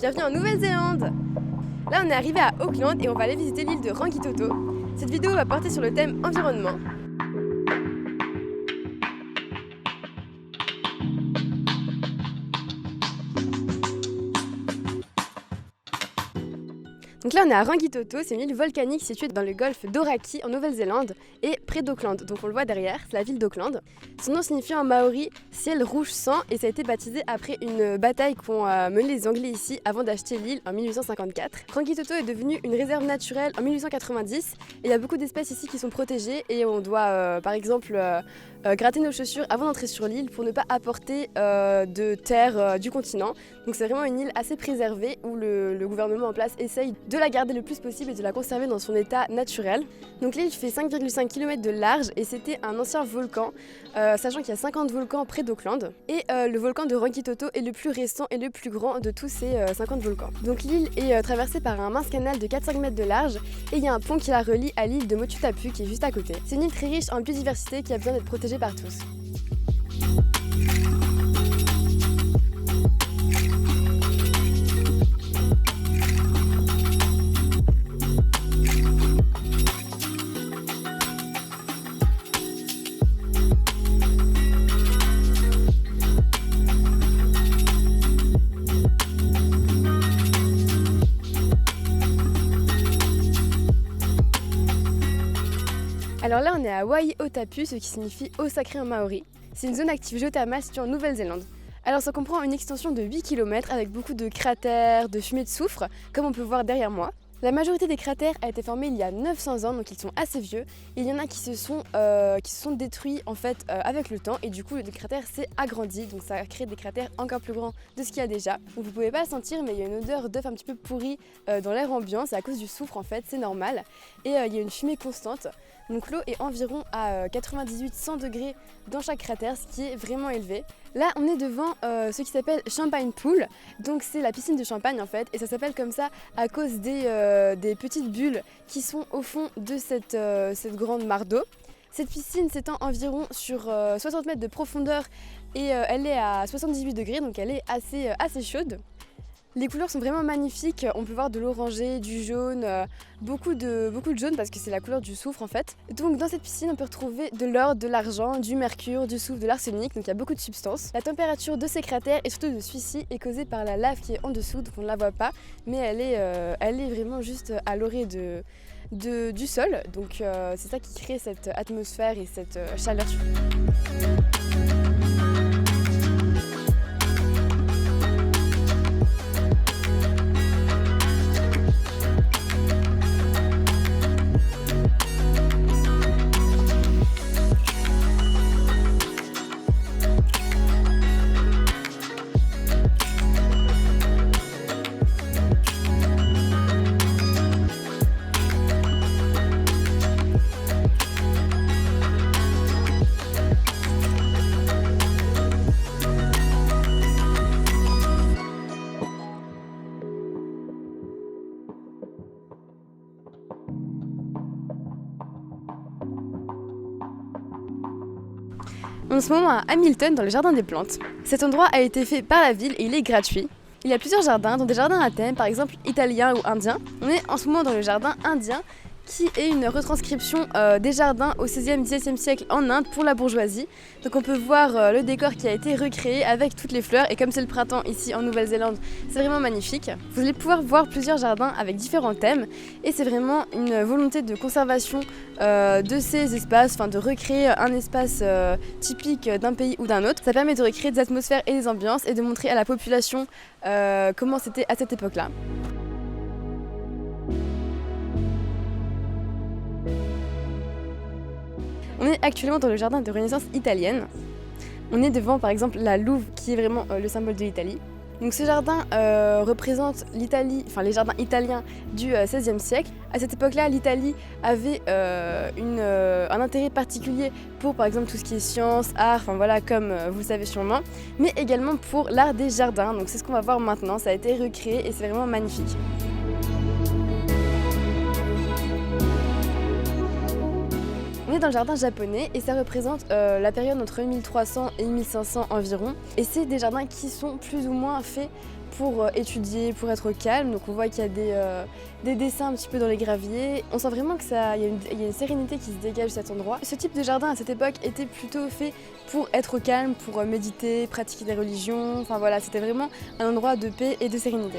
Bienvenue en Nouvelle-Zélande. Là on est arrivé à Auckland et on va aller visiter l'île de Rangitoto. Cette vidéo va porter sur le thème environnement. Donc là on est à Rangitoto, c'est une île volcanique située dans le golfe d'Oraki en Nouvelle-Zélande et près d'Auckland. Donc on le voit derrière, c'est la ville d'Auckland. Son nom signifie en maori ciel rouge sang et ça a été baptisé après une bataille qu'ont menée les Anglais ici avant d'acheter l'île en 1854. Rangitoto est devenue une réserve naturelle en 1890 et il y a beaucoup d'espèces ici qui sont protégées et on doit par exemple gratter nos chaussures avant d'entrer sur l'île pour ne pas apporter de terre du continent. Donc c'est vraiment une île assez préservée où le gouvernement en place essaye de la garder le plus possible et de la conserver dans son état naturel. Donc l'île fait 5,5 km de large et c'était un ancien volcan, sachant qu'il y a 50 volcans près d'Auckland. Et le volcan de Rangitoto est le plus récent et le plus grand de tous ces 50 volcans. Donc l'île est traversée par un mince canal de 4-5 mètres de large et il y a un pont qui la relie à l'île de Motutapu qui est juste à côté. C'est une île très riche en biodiversité qui a besoin d'être protégée par tous. Alors là on est à Waiotapu, ce qui signifie eau sacrée en maori. C'est une zone active géothermale située en Nouvelle-Zélande. Alors ça comprend une extension de 8 km avec beaucoup de cratères, de fumée de soufre, comme on peut voir derrière moi. La majorité des cratères a été formée il y a 900 ans, donc ils sont assez vieux. Et il y en a qui se sont détruits en fait avec le temps et du coup le cratère s'est agrandi, donc ça a créé des cratères encore plus grands de ce qu'il y a déjà. Donc vous pouvez pas le sentir, mais il y a une odeur d'œuf un petit peu pourri dans l'air ambiant, c'est à cause du soufre en fait, c'est normal. Et il y a une fumée constante. Donc l'eau est environ à 98-100 degrés dans chaque cratère, ce qui est vraiment élevé. Là on est devant ce qui s'appelle Champagne Pool, donc c'est la piscine de champagne en fait, et ça s'appelle comme ça à cause des petites bulles qui sont au fond de cette grande mare d'eau. Cette piscine s'étend environ sur 60 mètres de profondeur et elle est à 78 degrés, donc elle est assez chaude. Les couleurs sont vraiment magnifiques, on peut voir de l'orangé, du jaune, beaucoup de jaune parce que c'est la couleur du soufre en fait. Donc dans cette piscine on peut retrouver de l'or, de l'argent, du mercure, du soufre, de l'arsenic, donc il y a beaucoup de substances. La température de ces cratères et surtout de celui-ci est causée par la lave qui est en dessous, donc on ne la voit pas, mais elle est vraiment juste à l'orée du sol, donc c'est ça qui crée cette atmosphère et cette chaleur. En ce moment à Hamilton dans le jardin des plantes. Cet endroit a été fait par la ville et il est gratuit. Il y a plusieurs jardins, dont des jardins à thème, par exemple italien ou indien. On est en ce moment dans le jardin indien qui est une retranscription des jardins au XVIe-XVIIe siècle en Inde pour la bourgeoisie. Donc on peut voir le décor qui a été recréé avec toutes les fleurs et comme c'est le printemps ici en Nouvelle-Zélande, c'est vraiment magnifique. Vous allez pouvoir voir plusieurs jardins avec différents thèmes et c'est vraiment une volonté de conservation de ces espaces, de recréer un espace typique d'un pays ou d'un autre. Ça permet de recréer des atmosphères et des ambiances et de montrer à la population comment c'était à cette époque-là. On est actuellement dans le jardin de Renaissance italienne. On est devant par exemple la Louve qui est vraiment le symbole de l'Italie. Donc ce jardin représente l'Italie, les jardins italiens du XVIe siècle. À cette époque-là, l'Italie avait un intérêt particulier pour par exemple tout ce qui est science, art, comme vous le savez sûrement, mais également pour l'art des jardins. Donc c'est ce qu'on va voir maintenant, ça a été recréé et c'est vraiment magnifique. On On est dans le jardin japonais et ça représente la période entre 1300 et 1500 environ. Et c'est des jardins qui sont plus ou moins faits pour étudier, pour être calme. Donc on voit qu'il y a des dessins un petit peu dans les graviers. On sent vraiment qu'il y a une sérénité qui se dégage de cet endroit. Ce type de jardin à cette époque était plutôt fait pour être calme, pour méditer, pratiquer des religions. Enfin voilà, c'était vraiment un endroit de paix et de sérénité.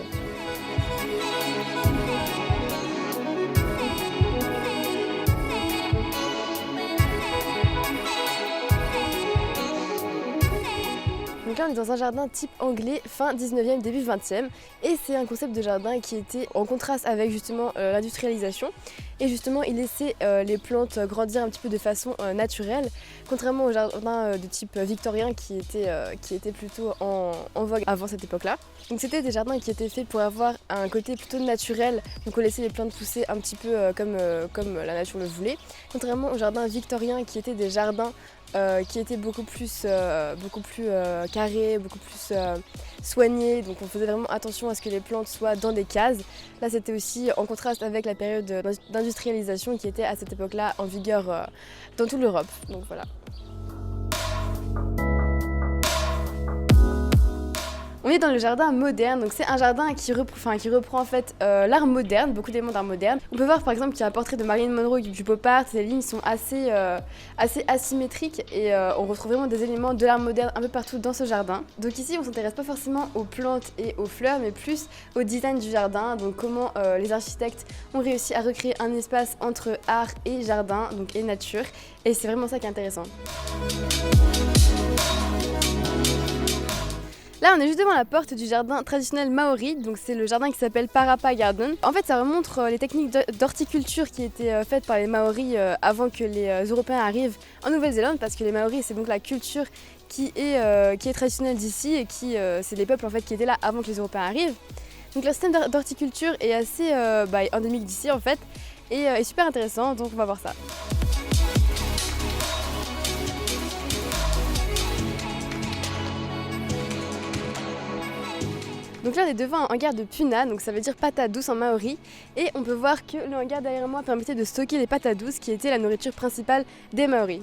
Donc là on est dans un jardin type anglais fin 19e, début 20e et c'est un concept de jardin qui était en contraste avec justement l'industrialisation et justement il laissait les plantes grandir un petit peu de façon naturelle contrairement au jardin de type victorien qui était plutôt en vogue avant cette époque-là. Donc c'était des jardins qui étaient faits pour avoir un côté plutôt naturel, donc on laissait les plantes pousser un petit peu comme la nature le voulait, contrairement aux jardins victoriens qui étaient des jardins qui étaient beaucoup plus carrés, beaucoup plus soignés, donc on faisait vraiment attention à ce que les plantes soient dans des cases. Là c'était aussi en contraste avec la période d'industrialisation qui était à cette époque-là en vigueur dans toute l'Europe, donc voilà. On est dans le jardin moderne, donc c'est un jardin qui reprend en fait l'art moderne, beaucoup d'éléments d'art moderne. On peut voir par exemple qu'il y a un portrait de Marilyn Monroe du pop art, ces lignes sont assez asymétriques et on retrouve vraiment des éléments de l'art moderne un peu partout dans ce jardin. Donc ici on s'intéresse pas forcément aux plantes et aux fleurs mais plus au design du jardin, donc comment les architectes ont réussi à recréer un espace entre art et jardin, donc et nature, et c'est vraiment ça qui est intéressant. Là, on est juste devant la porte du jardin traditionnel maori, donc c'est le jardin qui s'appelle Parapa Garden. En fait, ça remonte les techniques d'horticulture qui étaient faites par les Maoris avant que les Européens arrivent en Nouvelle-Zélande, parce que les Maoris, c'est donc la culture qui est traditionnelle d'ici et c'est les peuples en fait qui étaient là avant que les Européens arrivent. Donc le système d'horticulture est assez endémique d'ici en fait et est super intéressant, donc on va voir ça. Donc là on est devant un hangar de puna, donc ça veut dire patate douce en maori, et on peut voir que le hangar derrière moi permettait de stocker les patates douces qui étaient la nourriture principale des Maoris.